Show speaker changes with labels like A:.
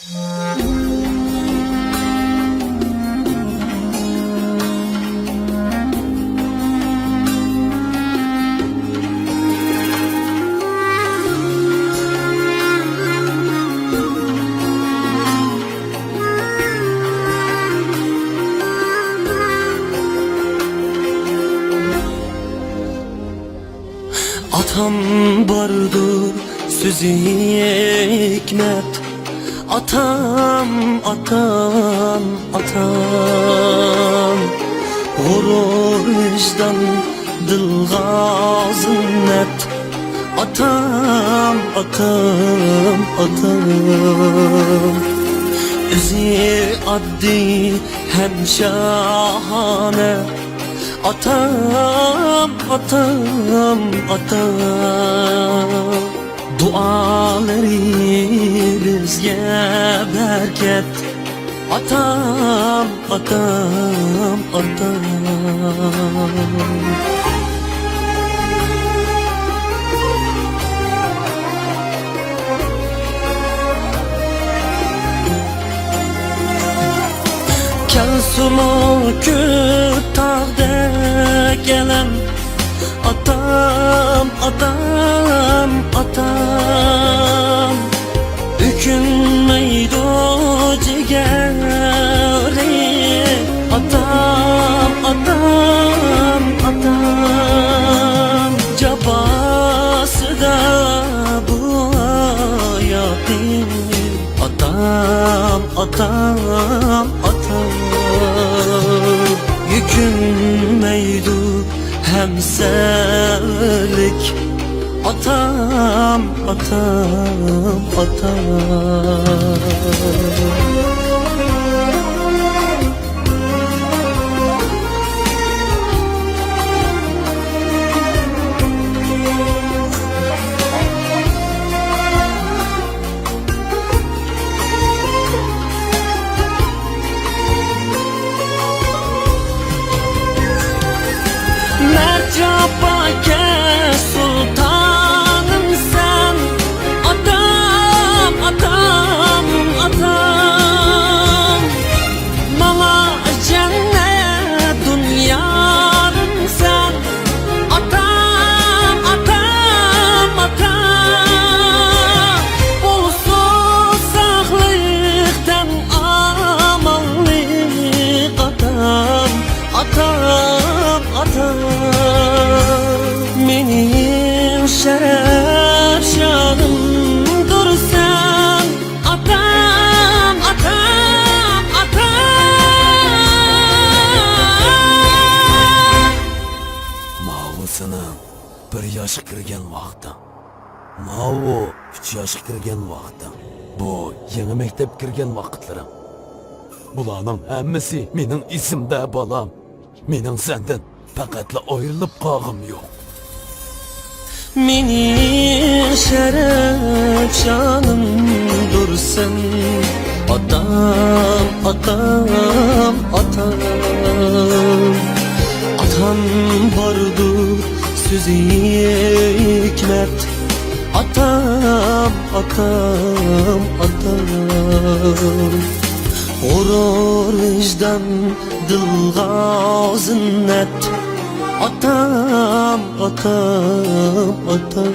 A: Atam bardır sözü hikmet. Atam, atam, atam. Gurur vicdan dilgazın net. Atam, atam, atam. Özü addi hem şahane. Atam, atam, atam. Duaları bizge bereket. Atam, atam, atam. Sulu kütahde gelen atam, atam, atam. Hükünmeydi o cigeri. Atam, atam, atam. Cabası da bu hayatın. Atam, atam, atam. Yükünmeydu hemserlik. Atam, atam, atam. Mercabake sultanım sen. Atam, atam, atam. Bana cennet dünyarım sen. Atam, atam, atam. Olsun sağlıktan amanlık. Atam, atam, atam. Benim şeref şanımdır sen. Atam, atam, atam.
B: Mavusinin 1 yaşa kirgen vaqti, Mavu 3 yaşa kirgen vaqti. Bu yeni mektep kirgen vaqtlarim. Bularning hammasi mening isimda bolam. Mening senden faqatla ayrılıp qolg'im yo'q.
A: Mening şeref şanımdır sen. Atam, atam, atam. Atam bardır sözü hikmet. Atam, atam, atam. Gurur vicdan dilgazın net. Atam, atam, atam.